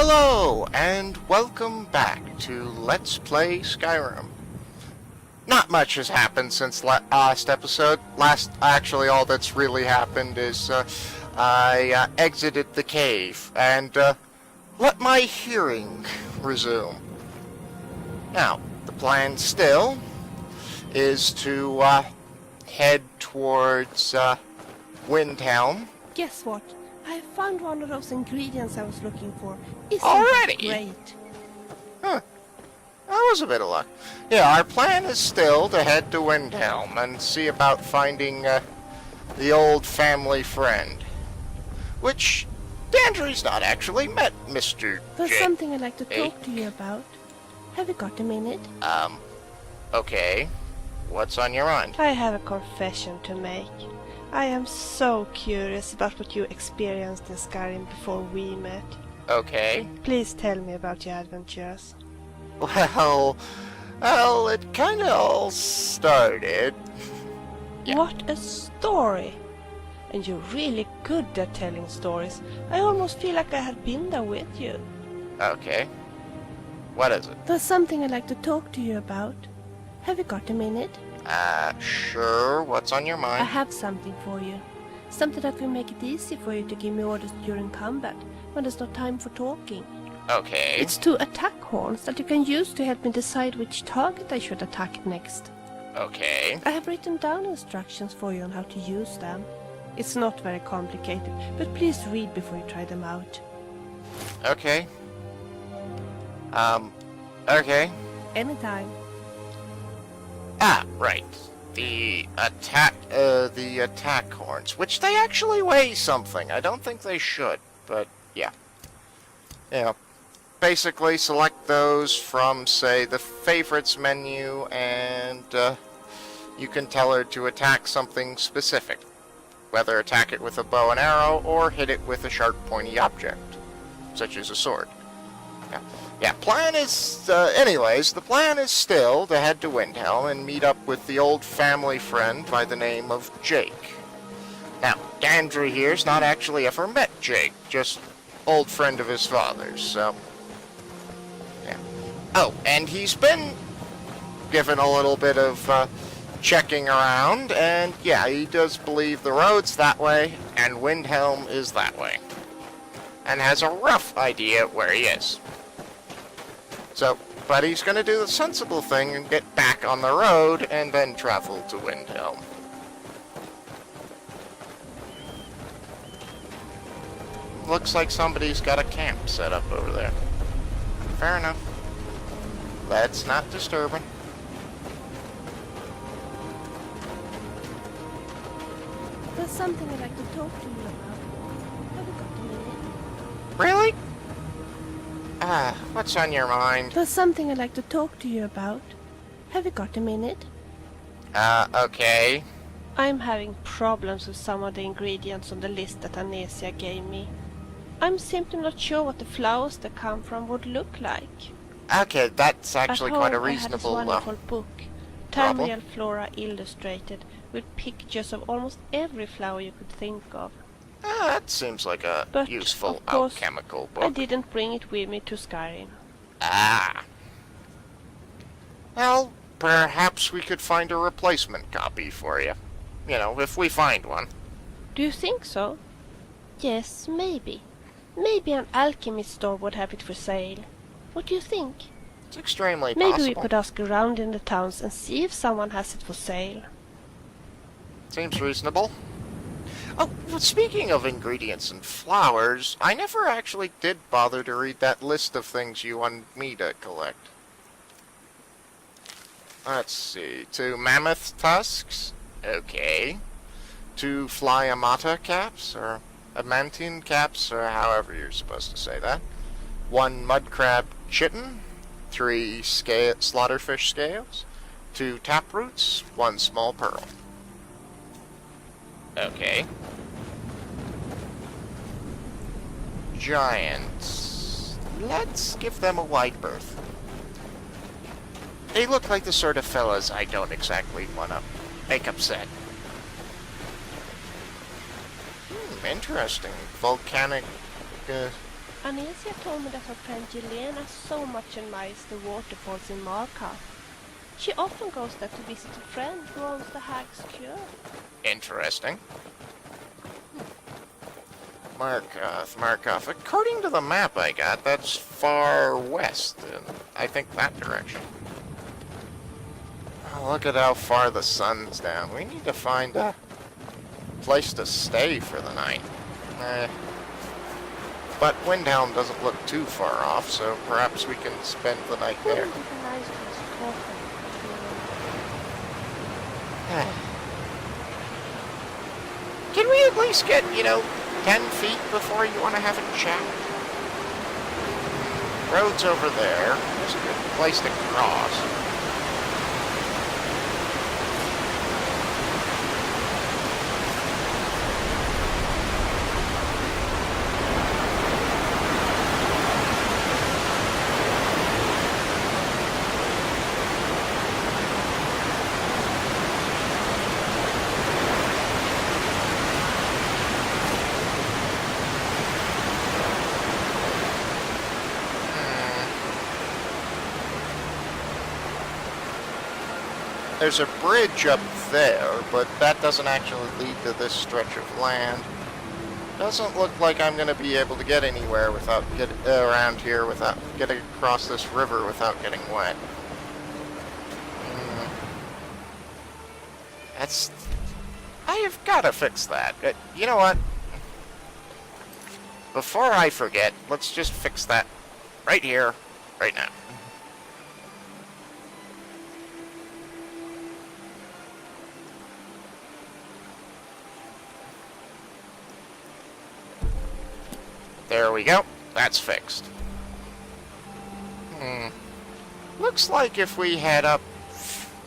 Hello, and welcome back to Let's Play Skyrim. Not much has happened since last episode. Actually, all that's really happened is I exited the cave and let my hearing resume. Now, the plan still is to head towards Windhelm. Guess what? I found one of those ingredients I was looking for. Isn't Already? that great? Huh. That was a bit of luck. Yeah, our plan is still to head to Windhelm and see about finding the old family friend. Which, Dandry's not actually met Mr. There's Jake. something I'd like to talk to you about. Have you got a minute? Okay. What's on your mind? I have a confession to make. I am so curious about what you experienced in Skyrim before we met. Okay. Please tell me about your adventures. Well, it kinda all started. Yeah. What a story! And you're really good at telling stories. I almost feel like I had been there with you. Okay. What is it? There's something I'd like to talk to you about. Have you got a minute? Sure. What's on your I mind? have something for you. Something that will make it easy for you to give me orders during combat, when there's no time for talking. Okay. It's 2 attack horns that you can use to help me decide which target I should attack next. Okay. I have written down instructions for you on how to use them. It's not very complicated, but please read before you try them out. Okay. Okay. Anytime. Right. The attack horns, which they actually weigh something. I don't think they should, but yeah. Yeah. Basically, select those from, say, the favorites menu, and you can tell her to attack something specific. Whether attack it with a bow and arrow, or hit it with a sharp, pointy object, such as a sword. Yeah, plan is, anyways, the plan is still to head to Windhelm and meet up with the old family friend by the name of Jake. Now, Dandry here's not actually ever met Jake, just old friend of his father's, so, yeah. Oh, and he's been given a little bit of, checking around, and yeah, he does believe the road's that way, and Windhelm is that way. And has a rough idea where he is. So, but he's going to do the sensible thing and get back on the road and then travel to Windhelm. Looks like somebody's got a camp set up over there. Fair enough. Let's not disturb him. There's something I'd like to talk to you about. Have you got a minute? Really? What's on your mind? There's something I'd like to talk to you about. Have you got a minute? Okay. I'm having problems with some of the ingredients on the list that Anesia gave me. I'm simply not sure what the flowers that come from would look like. Okay, that's actually quite a I had this reasonable wonderful book, problem. Tamriel Flora Illustrated, with pictures of almost every flower you could think of. That seems like a But, useful of course, alchemical I book. didn't bring it with me to Skyrim. Well, perhaps we could find a replacement copy for you. You know, if we find one. Do you think so? Yes, maybe. Maybe an alchemist store would have it for sale. What do you think? It's extremely Maybe possible. we could ask around in the towns and see if someone has it for sale. Seems reasonable. Oh, well, speaking of ingredients and flowers, I never actually did bother to read that list of things you wanted me to collect. Let's see. 2 mammoth tusks? Okay. 2 flyamata caps, or adamantine caps, or however you're supposed to say that. 1 mudcrab chitin. 3 slaughterfish scales. 2 taproots. 1 small pearl. Okay. Giants. Let's give them a wide berth. They look like the sort of fellas I don't exactly want to make upset. Interesting. Volcanic Anesia told me that her friend Jelena so much admires the waterfalls in Markarth. She often goes there to visit a friend who owns the Hag's Cure. Interesting. Markarth. According to the map I got, that's far west, and I think that direction. Oh, look at how far the sun's down. We need to find a place to stay for the night. But Windhelm doesn't look too far off, so perhaps we can spend the night there. Can we at least get, 10 feet before you want to have a chat? Road's over there. There's a good place to cross. There's a bridge up there, but that doesn't actually lead to this stretch of land. Doesn't look like I'm going to be able to get anywhere without around here without getting across this river without getting wet. I have got to fix that. You know what? Before I forget, let's just fix that right here, right now. There we go. That's fixed. Looks like if we head up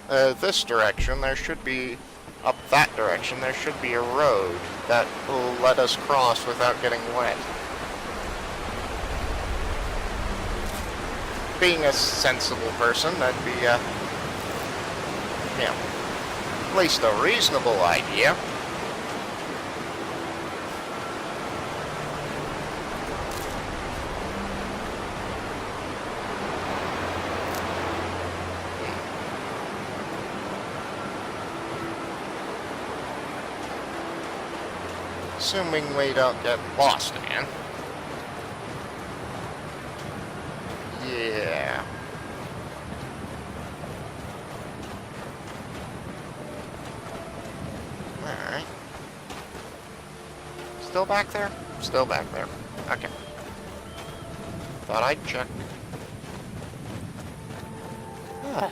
this direction, there should be... up that direction, there should be a road that will let us cross without getting wet. Being a sensible person, that'd be, at least a reasonable idea. Assuming we don't get lost again. Yeah. Alright. Still back there? Still back there. Okay. Thought I'd check. Ah.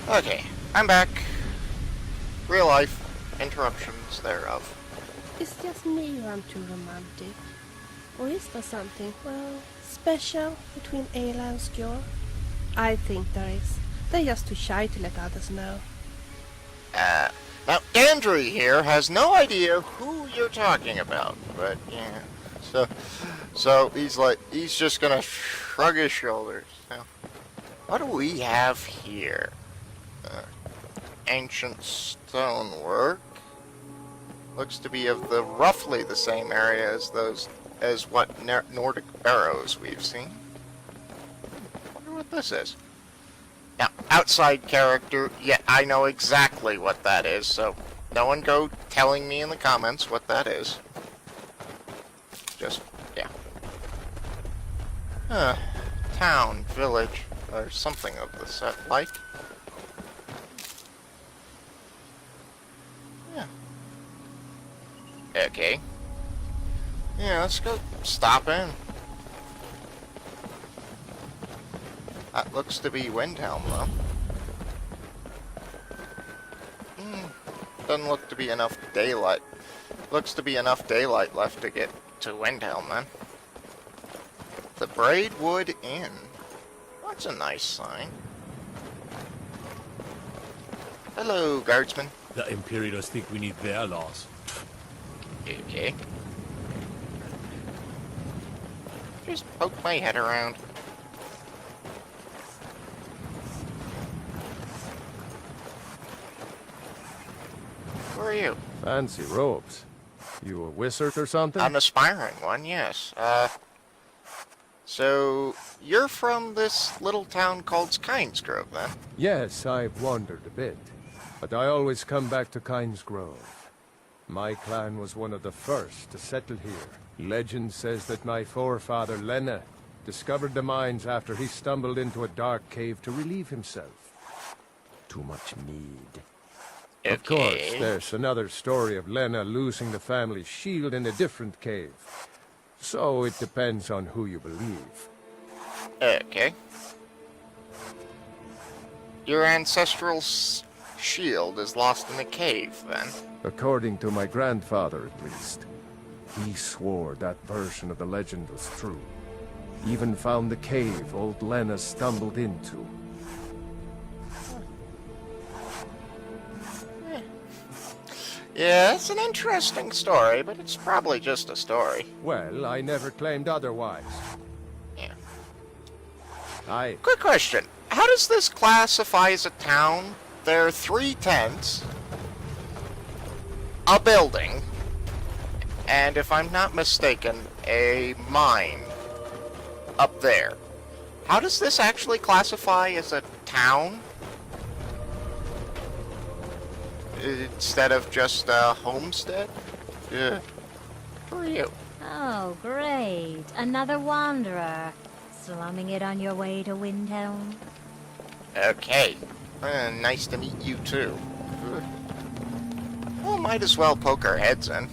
Okay, I'm back. Real life interruptions thereof. It's just me who am too romantic. Or is there something, well, special between Ayla and Skjor? I think there is. They're just too shy to let others know. Now Andrew here has no idea who you're talking about, but yeah. So he's just gonna shrug his shoulders. Now, what do we have here? Ancient stonework. Looks to be of roughly the same area as what Nordic barrows we've seen. I wonder what this is. Now, outside character, yeah, I know exactly what that is, so no one go telling me in the comments what that is. Just, yeah. Town, village, or something of the set like. Okay. Yeah, let's go stop in. That looks to be Windhelm, though. Doesn't look to be enough daylight. Looks to be enough daylight left to get to Windhelm, then. The Braidwood Inn. That's a nice sign. Hello, guardsman. The Imperials think we need their laws. Okay. Just poke my head around. you? Fancy robes. You a wizard or something? An aspiring one, yes. So, you're from this little town called Skyrimgrove, then? Yes, I've wandered a bit. But I always come back to Grove. My clan was one of the first to settle here. Legend says that my forefather, Lena, discovered the mines after he stumbled into a dark cave to relieve himself. Too much mead. Okay. Of course, there's another story of Lena losing the family shield in a different cave. So it depends on who you believe. Okay. Your ancestral shield is lost in a cave, then? According to my grandfather, at least. He swore that version of the legend was true. Even found the cave old Lena stumbled into. Yeah, it's an interesting story, but it's probably just a story. Well, I never claimed otherwise. Yeah. Aye. Quick question. How does this classify as a town? There are 3 tents, a building, and if I'm not mistaken, a mine up there. How does this actually classify as a town? Instead of just a homestead? Yeah. For you. Oh, great. Another wanderer. Slumming it on your way to Windhelm? Okay. Nice to meet you too. Well, might as well poke our heads in.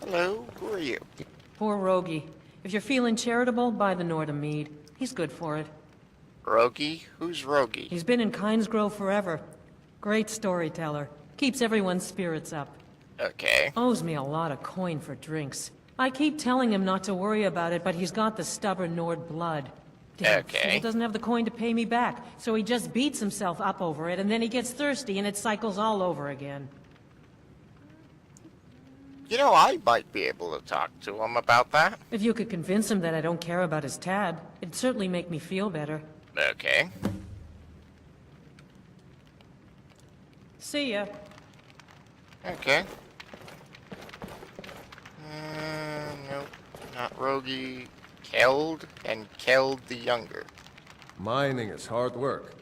Hello, who are you? Poor Rogie. If you're feeling charitable, buy the Nord a mead. He's good for it. Rogie? Who's Rogie? He's been in Kynesgrove forever. Great storyteller. Keeps everyone's spirits up. Okay. Owes me a lot of coin for drinks. I keep telling him not to worry about it, but he's got the stubborn Nord blood. Damn Okay. fool doesn't have the coin to pay me back, so he just beats himself up over it, and then he gets thirsty, and it cycles all over again. You know, I might be able to talk to him about that. If you could convince him that I don't care about his tab, it'd certainly make me feel better. Okay. See ya. Okay. Nope. Not Rogie. Keld and Keld the Younger. Mining is hard work.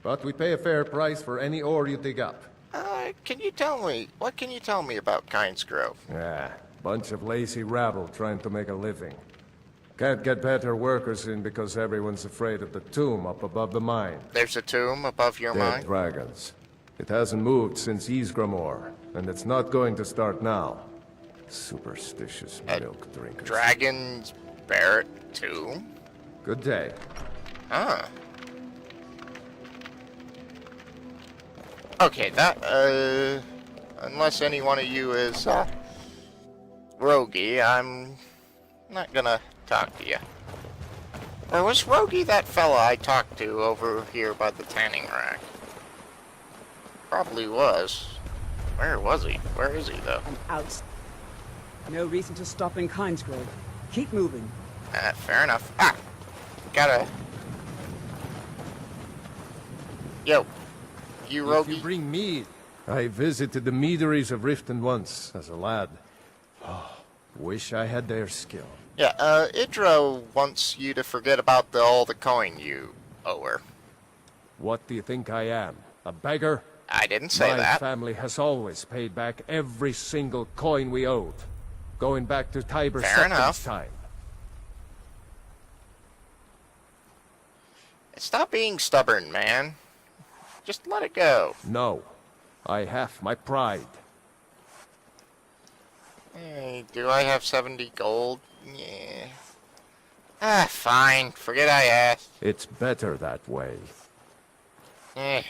But we pay a fair price for any ore you dig up. What can you tell me about Kynesgrove? Bunch of lazy rabble trying to make a living. Can't get better workers in because everyone's afraid of the tomb up above the mine. There's a tomb above your Dead mine? dragons. It hasn't moved since Ysgramor, and it's not going to start now. Superstitious milk drinkers. Dragon's Barrett tomb? Good day. Ah. Okay, that, unless any one of you is, Rogie, I'm not gonna talk to you. Or was Rogie that fella I talked to over here by the tanning rack? Probably was. Where was he? Where is he, though? I'm out. No reason to stop in Kynesgrove. Keep moving. Fair enough. Ah! Gotta... Yo. You, If Rogie? you bring mead. I visited the meaderies of Riften once, as a lad. Oh, wish I had their skill. Yeah, Idra wants you to forget about all the coin you owe her. What do you think I am? A beggar? I didn't say My that. family has always paid back every single coin we owed. Going back to Tiber Fair enough. Septim's time. Stop being stubborn, man. Just let it go. No. I have my pride. Hey, do I have 70 gold? Yeah. Ah, fine. Forget I asked. It's better that way. Eh.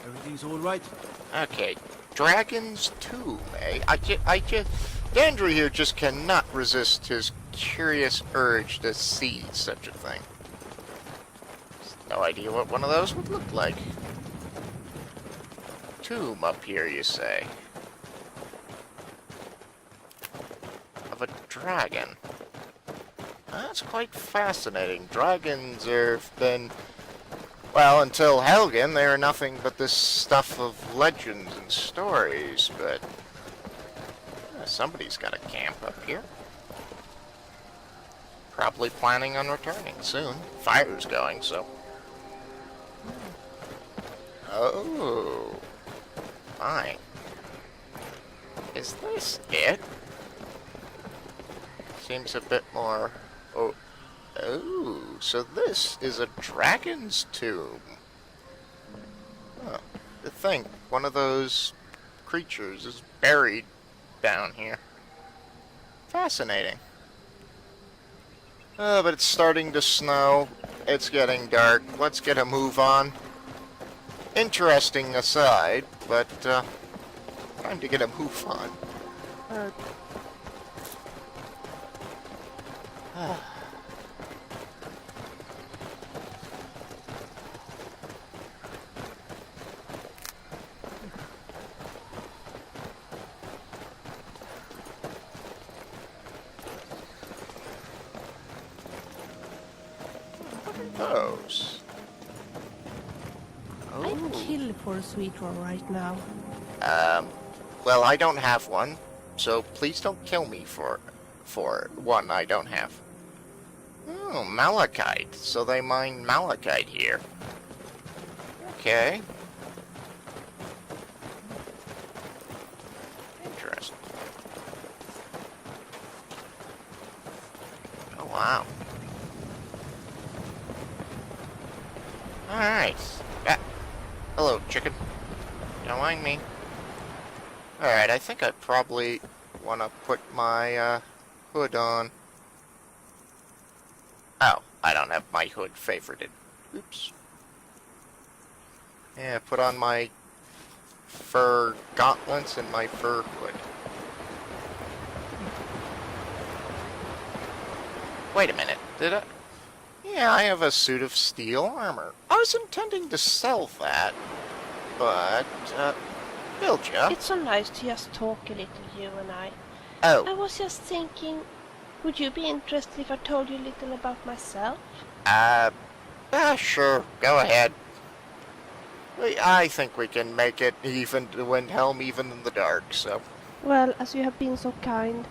Everything's all right? Okay. Dragon's Tomb, eh? Dandra here just cannot resist his curious urge to see such a thing. No idea what one of those would look like. Tomb up here, you say? Of a dragon. That's quite fascinating. Dragons have been... Well, until Helgen, they were nothing but this stuff of legends and stories, but... somebody's got a camp up here. Probably planning on returning soon. Fire's going, so... Oh... my. Is this it? Seems a bit more... Oh, so this is a dragon's tomb. Huh. To think, one of those creatures is buried down here. Fascinating. Oh, but it's starting to snow. It's getting dark. Let's get a move on. Interesting aside, but time to get a move on. What are those? I'd kill for a sweet roll right now. Well, I don't have one, so please don't kill me for one I don't have. Oh, malachite. So they mine malachite here. Okay. Interesting. Oh, wow. Alright. Hello, chicken. Don't mind me. Alright, I think I probably want to put my hood on. Oh, I don't have my hood favorited. Oops. Yeah, put on my fur gauntlets and my fur hood. Wait a minute, did I? Yeah, I have a suit of steel armor. I was intending to sell that, but, Bilja? It's so nice to just talk a little, you and I. Oh. I was just thinking, would you be interested if I told you a little about myself? Sure, go ahead. I think we can make it even to Windhelm, even in the dark, so... Well, as you have been so kind,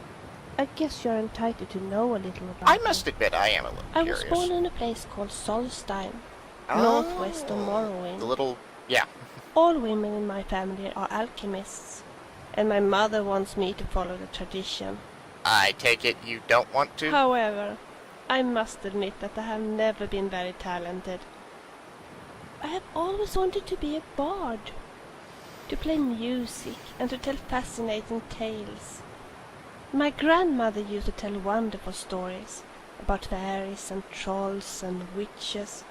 I guess you're entitled to know a little about I me. must admit, I am a little I curious. was born in a place called Solstein, Oh, northwest of Morrowind. The little... yeah. All women in my family are alchemists, and my mother wants me to follow the tradition. I take it you don't want to? However, I must admit that I have never been very talented. I have always wanted to be a bard, to play music and to tell fascinating tales. My grandmother used to tell wonderful stories about fairies and trolls and witches,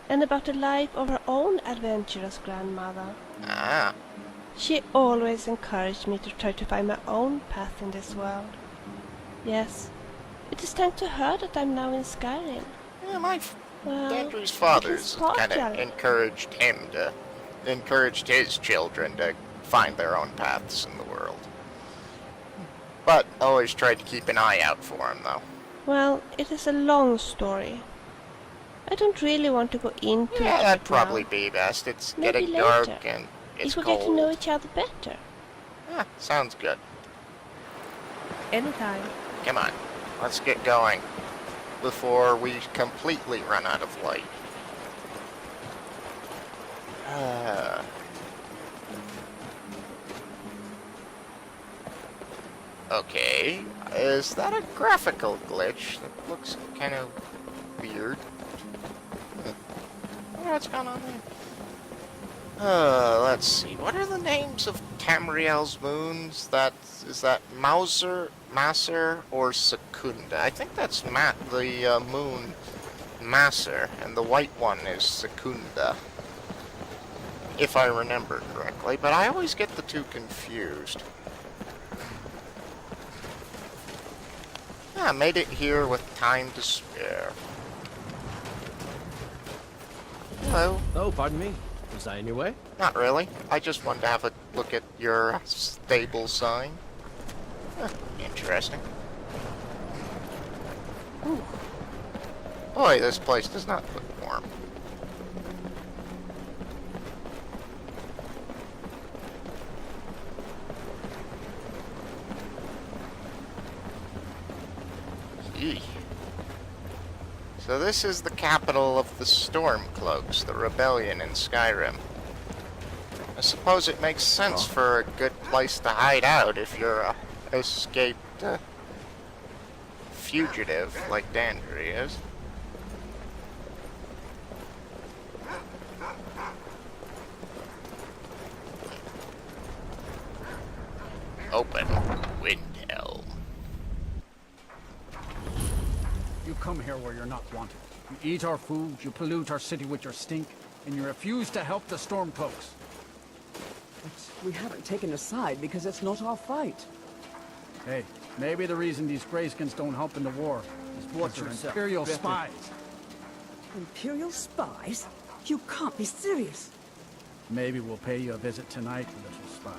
and about the life of her own adventurous grandmother. Ah. She always encouraged me to try to find my own path in this world. Yes, it is thanks to her that I'm now in Skyrim. Yeah, Well, Andrew's it father's was kind of partial. encouraged his children to find their own paths in the world. But always tried to keep an eye out for him, though. Well, it is a long story. I don't really want to go into it Yeah, right that'd probably now. be best. It's Maybe getting dark later, and it's if we cold. get to know each other better. Yeah, sounds good. Anytime. Come on, let's get going before we completely run out of light. Okay, is that a graphical glitch? That looks kind of weird. I wonder what's going on there. Let's see. What are the names of Tamriel's moons? Is that Maser, or Secunda? I think that's the moon Maser, and the white one is Secunda, if I remember correctly. But I always get the two confused. Yeah, made it here with time to spare. Hello. Oh, pardon me. Was I in your way? Not really. I just wanted to have a look at your stable sign. Huh, interesting. Ooh. Boy, this place does not look warm. Eey. So this is the capital of the Stormcloaks, the rebellion in Skyrim. I suppose it makes sense for a good place to hide out if you're a escaped fugitive like Dandry is. Open Windhelm. You come here where you're not wanted. You eat our food, you pollute our city with your stink, and you refuse to help the Stormcloaks. But we haven't taken a side because it's not our fight. Hey, maybe the reason these Greyskins don't help in the war is because they're Imperial spies. Imperial spies? You can't be serious. Maybe we'll pay you a visit tonight, little spy.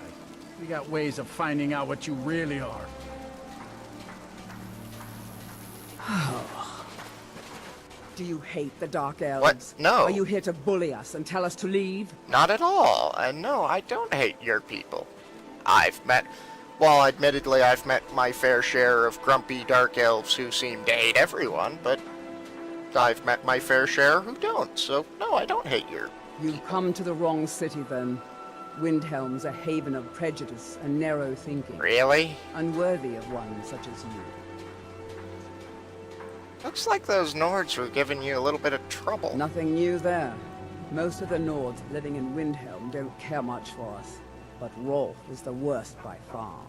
We got ways of finding out what you really are. Do you hate the Dark Elves? What? No. Are you here to bully us and tell us to leave? Not at all. And no, I don't hate your people. Well, admittedly, I've met my fair share of grumpy dark elves who seem to hate everyone, but I've met my fair share who don't, so no, I don't hate your... You've come to the wrong city, then. Windhelm's a haven of prejudice and narrow thinking. Really? Unworthy of one such as you. Looks like those Nords were giving you a little bit of trouble. Nothing new there. Most of the Nords living in Windhelm don't care much for us. But Rolf is the worst by far.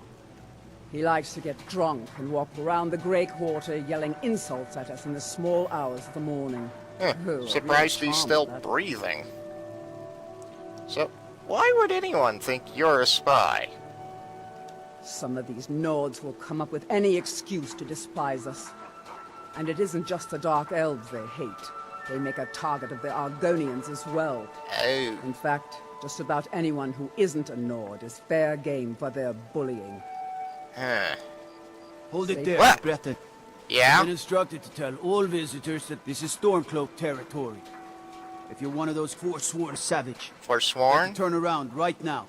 He likes to get drunk and walk around the Grey Quarter yelling insults at us in the small hours of the morning. Surprised he's still breathing. So, why would anyone think you're a spy? Some of these Nords will come up with any excuse to despise us. And it isn't just the Dark Elves they hate. They make a target of the Argonians as well. Oh. In fact, just about anyone who isn't a Nord is fair game for their bullying. Huh. Hold it there, What? Breton. Yeah? I've been instructed to tell all visitors that this is Stormcloak territory. If you're one of those forsworn savage, Forsworn? turn around right now.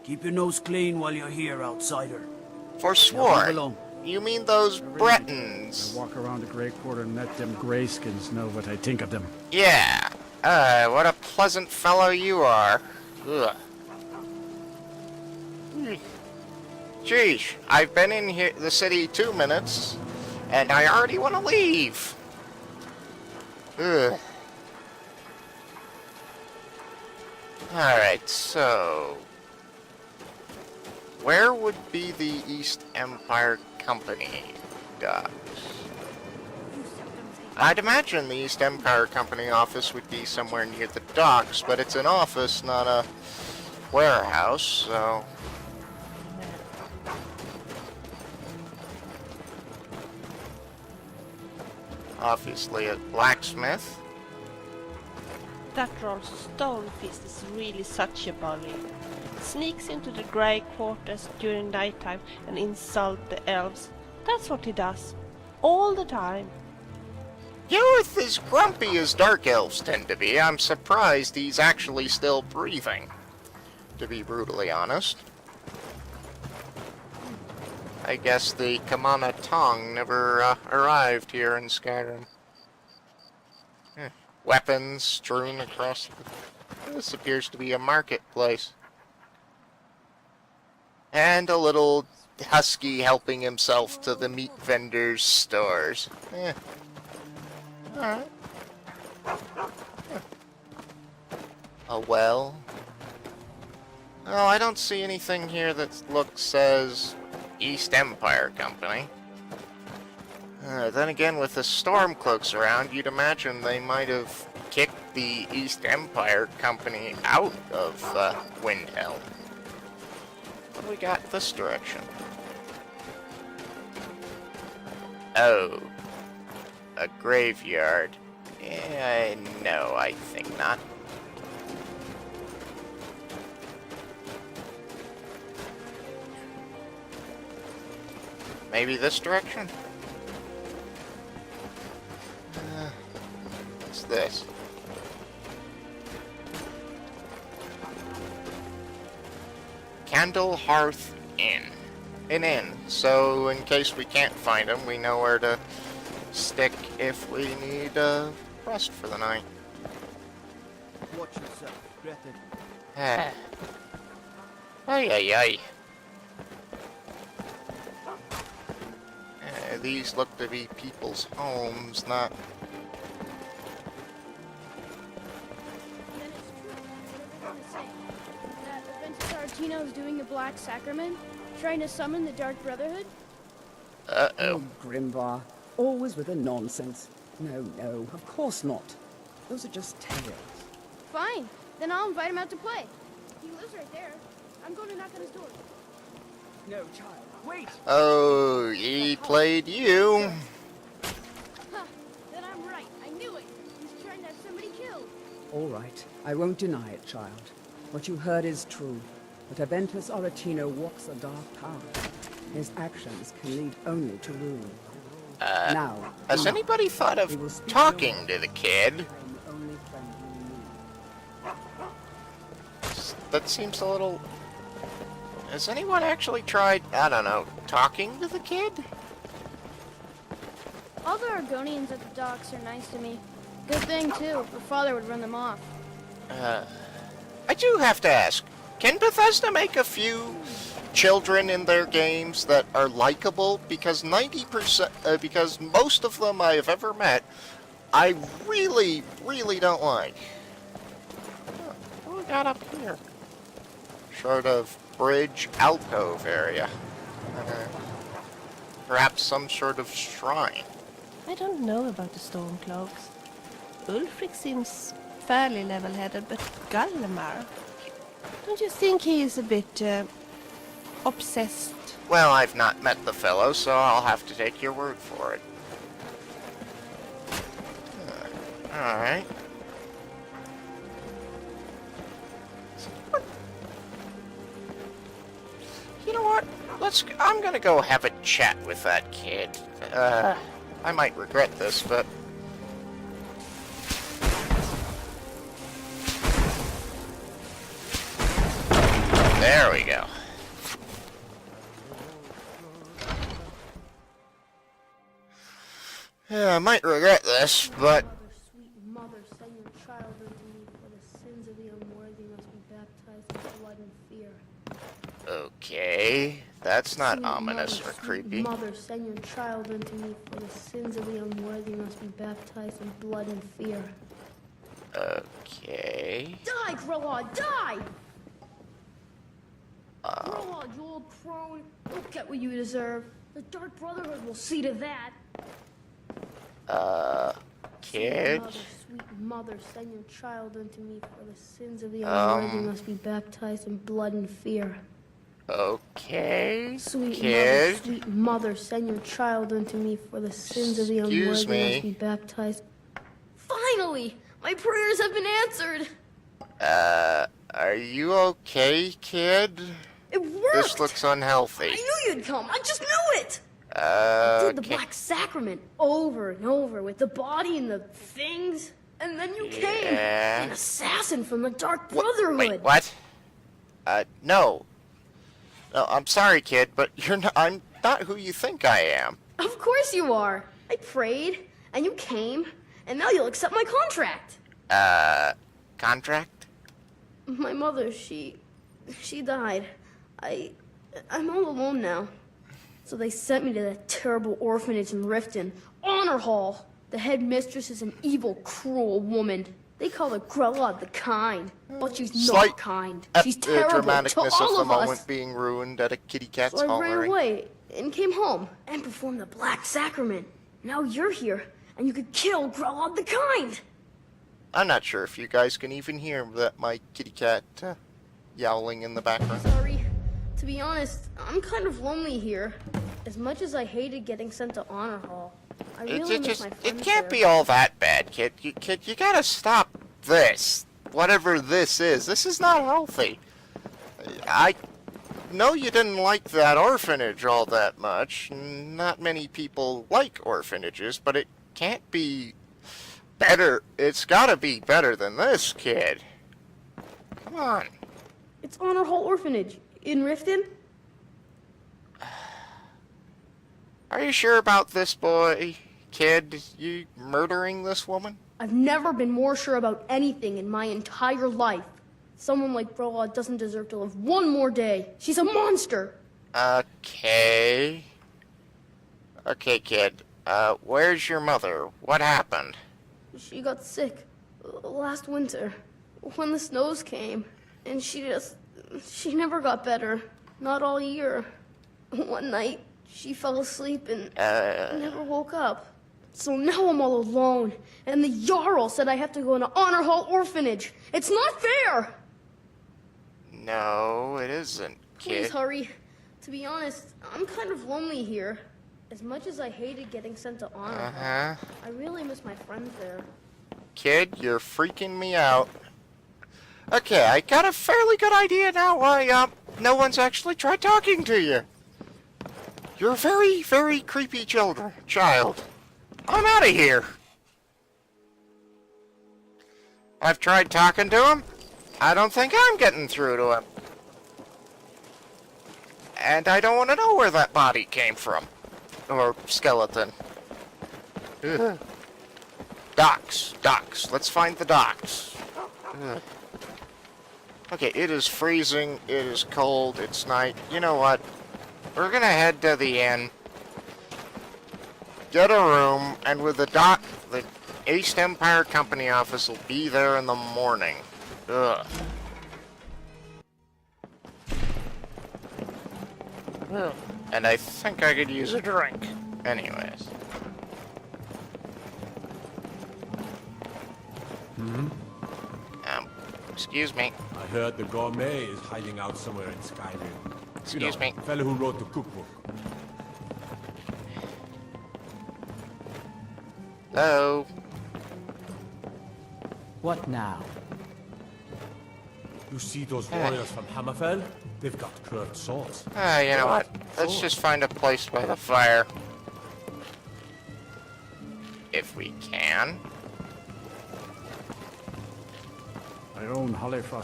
Keep your nose clean while you're here, outsider. Now, Forsworn? move along. You mean those Bretons? I walk around the Grey Quarter and let them Greyskins know what I think of them. Yeah. What a pleasant fellow you are. Ugh. Geesh, I've been in here, the city 2 minutes, and I already want to leave. Ugh. Alright, so... where would be the East Empire Company docks? I'd imagine the East Empire Company office would be somewhere near the docks, but it's an office, not a warehouse, so... obviously a blacksmith. That Rolf's Stonefist is really such a bully. Sneaks into the Grey Quarters during nighttime and insult the elves. That's what he does. All the time. Youth as grumpy as dark elves tend to be. I'm surprised he's actually still breathing, to be brutally honest. I guess the Kamana Tong never arrived here in Skyrim. Weapons strewn across the... this appears to be a marketplace. And a little husky helping himself to the meat vendors' stores. Alright. A well. Oh, I don't see anything here that says East Empire Company. Then again, with the Stormcloaks around, you'd imagine they might have kicked the East Empire Company out of Windhelm. What do we got this direction? Oh. A graveyard. No, I think not. Maybe this direction? What's this? Candle Hearth Inn. An inn. So in case we can't find them, we know where to stick if we need rest for the night. Watch yourself, Gretchen. Ay, ay, ay. These look to be people's homes, not... Then it's true. What everyone is saying. That Offensive Tarantino's doing the Black Sacrament, trying to summon the Dark Brotherhood. Uh-oh. Oh, Grimvar. Always with the nonsense. No, no, of course not. Those are just tales. Fine. Then I'll invite him out to play. He lives right there. I'm going to knock on his door. No, child. Wait! Oh, he played you. Huh. Then I'm right. I knew it. He's trying to have somebody killed. All right. I won't deny it, child. What you heard is true. But Aventus Aretino walks a dark path. His actions can lead only to ruin. Now, Has anybody thought of talking to the kid? I'm the only friend you need. That seems a little... Has anyone actually tried, I don't know, talking to the kid? All the Argonians at the docks are nice to me. Good thing, too. Her father would run them off. I do have to ask, can Bethesda make a few children in their games that are likable? Because 90%, because most of them I have ever met, I really, really don't like. What we got up here? Sort of bridge alcove area. Perhaps some sort of shrine. I don't know about the Stormcloaks. Ulfric seems fairly level-headed, but Gallimar... Don't you think he is a bit, obsessed? Well, I've not met the fellow, so I'll have to take your word for it. Alright. You know what? I'm gonna go have a chat with that kid. I might regret this, but... There we go. Yeah, I might regret this, but... Sweet mother, send your child unto me, for the sins of the unworthy must be baptized in blood and fear. Okay, that's not Sweet ominous mother, or sweet creepy. Mother, send your child unto me, for the sins of the unworthy must be baptized in blood and fear. Okay. Die, Grelod, die! Grelod, you old crone, you'll get what you deserve. The Dark Brotherhood will see to that. Kid? Sweet mother, send your child unto me, for the sins of the unworthy must be baptized in blood and fear. Okay, Sweet kid. mother, sweet mother, send your child unto me, for the sins of the unworthy must be baptized. Finally! My prayers have been answered! Are you okay, kid? It worked! This looks unhealthy. I knew you'd come! I just knew it! I did the Black Sacrament over and over with the body and the things, and then you came! An assassin from the Dark Brotherhood! Wait, what? No. No, I'm sorry, kid, but I'm not who you think I am. Of course you are! I prayed, and you came, and now you'll accept my contract! Contract? My mother, she died. I'm all alone now. So they sent me to that terrible orphanage in Riften, Honor Hall. The head mistress is an evil, cruel woman. They call her Grelod the Kind, but she's not kind. She's terrible to dramaticness all of the of moment us. being ruined at a kitty cat's So I ran hollering. away and came home and performed the Black Sacrament. Now you're here, and you could kill Grelod the Kind. I'm not sure if you guys can even hear that my kitty cat yowling in the background. Sorry. To be honest, I'm kind of lonely here. As much as I hated getting sent to Honor Hall. I really miss my friends it can't there. be all that bad, kid. You gotta stop this. Whatever this is. This is not healthy. I know you didn't like that orphanage all that much. Not many people like orphanages, but it can't be better. It's gotta be better than this, kid. Come on. It's Overhaul Orphanage in Riften. Are you sure about this, boy? Kid, you murdering this woman? I've never been more sure about anything in my entire life. Someone like Brola doesn't deserve to live one more day. She's a monster. Okay. Okay, kid. Where's your mother? What happened? She got sick last winter when the snows came, and she never got better. Not all year. One night, she fell asleep and never woke up. So now I'm all alone, and the Jarl said I have to go into Overhaul Orphanage. It's not fair! No, it isn't, kid. Please hurry. To be honest, I'm kind of lonely here. As much as I hated getting sent to Overhaul, I really miss my friends there. Kid, you're freaking me out. Okay, I got a fairly good idea now why, no one's actually tried talking to you. You're a very, very creepy child. I'm out of here. I've tried talking to him. I don't think I'm getting through to him. And I don't want to know where that body came from. Or skeleton. Ugh. Docks. Let's find the docks. Ugh. Okay, it is freezing, it is cold, it's night. You know what? We're gonna head to the inn, get a room, and with the East Empire Company office will be there in the morning. Ugh. And I think I could use a drink. Anyways. Excuse me. I heard the gourmet is hiding out somewhere in Skyrim. Excuse me. The fellow who wrote the cookbook. Hello. What now? You see those warriors from Hammerfell? They've got curved swords. You know what? Let's just find a place by the fire. If we can.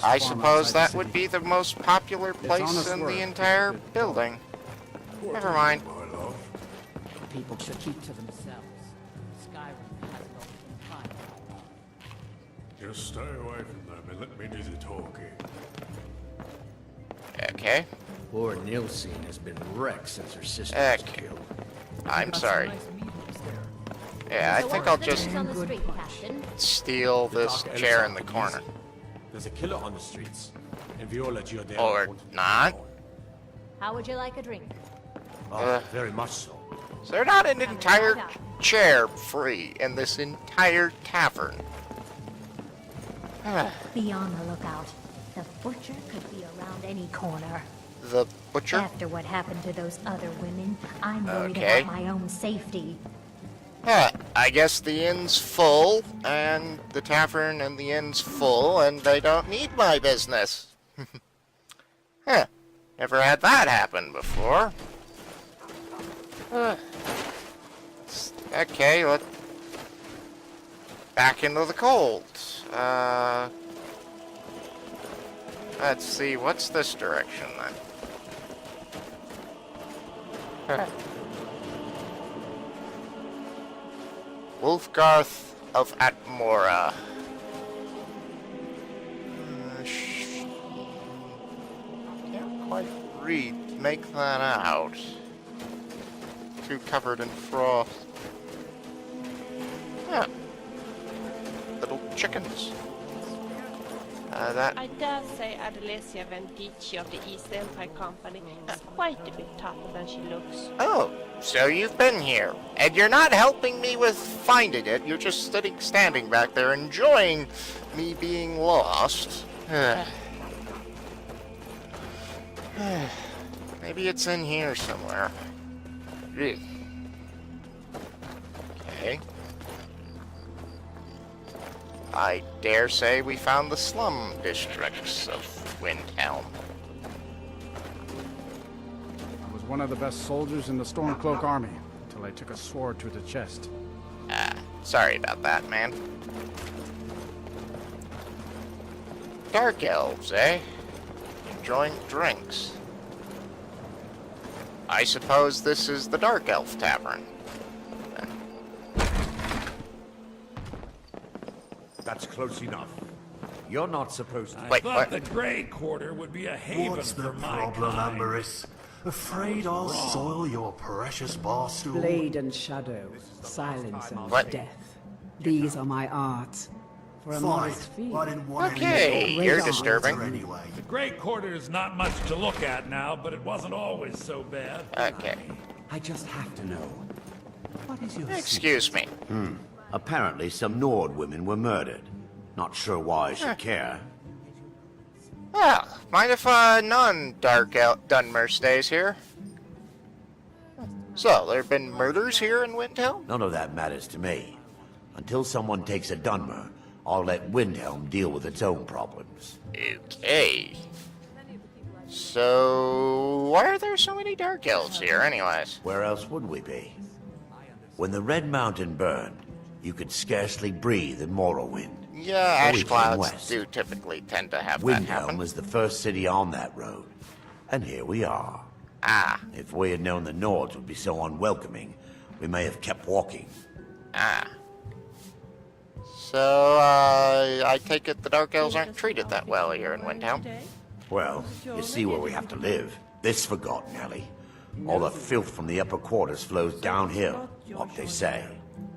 I suppose that would be the most popular place in the entire building. Never mind. People should keep to themselves. Skyrim has no time. Just stay away from them and let me do the talking. Okay. Poor Nilsine has been wrecked since her sister was killed. I'm sorry. Yeah, I think I'll just On the street, Captain. steal this chair in the corner. There's a killer on the streets, and Viola Giordano Or wanted to not. know. How would you like a drink? Oh, very much so. So there's not an entire chair free in this entire tavern. Be on the lookout. The butcher could be around any corner. The butcher? After what happened to those other women, I'm worried Okay. about my own safety. I guess the inn's full, and the tavern and the inn's full, and they don't need my business. Never had that happen before. Okay, let's back into the cold. Let's see, what's this direction then? Wolfgarth of Atmora. Can't quite make that out. Too covered in frost. Yeah. Little chickens. I dare say Adelesia Vendici of the East Empire Company is quite a bit tougher than she looks. Oh, so you've been here. And you're not helping me with finding it. You're just standing back there enjoying me being lost. Maybe it's in here somewhere. Okay. I dare say we found the slum districts of Windhelm. I was one of the best soldiers in the Stormcloak army, until I took a sword to the chest. Ah, sorry about that, man. Dark elves, eh? Enjoying drinks. I suppose this is the Dark Elf Tavern. That's close enough. You're not supposed to... Wait, thought what? the Grey Quarter would be a haven What's the for my problem, kind. Amberys? Afraid I'll soil your precious bar stool? Blade and shadow, silence and What? death. These are my arts. For a modest fee. I didn't want Okay, any you're of your disturbing. water anyway. The Grey Quarter is not much to look at now, but it wasn't always so bad. Okay. I just have to know. What is your Excuse me. Apparently some Nord women were murdered. Not sure why I should care. Well, mind if non-Dark Dwemer stays here? So, there have been murders here in Windhelm? None of that matters to me. Until someone takes a Dwemer, I'll let Windhelm deal with its own problems. Okay. So, why are there so many Dark Elves here, anyways? Where else would we be? When the Red Mountain burned, you could scarcely breathe in Morrowind. Yeah, ash We came clouds west. do typically tend to have that Windhelm happen. was the first city on that road. And here we are. Ah, If we had known the Nords would be so unwelcoming, we may have kept walking. ah. So, I take it the Dark Elves aren't treated that well here in Windhelm. Well, you see where we have to live. This forgotten alley. All the filth from the upper quarters flows downhill, what they say.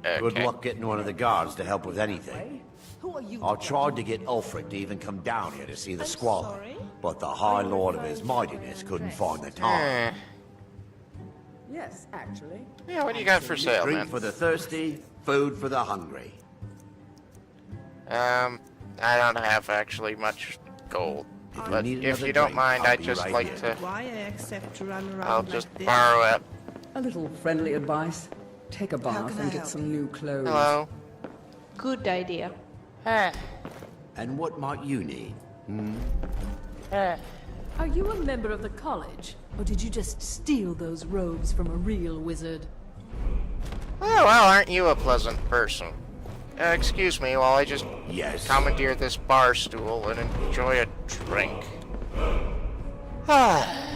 Good Okay. luck getting one of the guards to help with anything. Who are you? I tried to get Ulfric to even come down here to see the squalor, but the High Lord of his mightiness couldn't find the time. Yes, actually. Yeah, what do you got for sale, Drink man? for the thirsty, food for the hungry. I don't have actually much gold. If you But need if another you don't drink, mind, I'll I'd be just right like here. to... Why I accept to run around I'll like just this? borrow it. A little friendly advice. Take a How bath can I and get help some new clothes. Hello. Good idea. And what might you need? Are you a member of the college? Or did you just steal those robes from a real wizard? Oh, well, aren't you a pleasant person? Excuse me while I just Yes. commandeer this bar stool and enjoy a drink. Ah.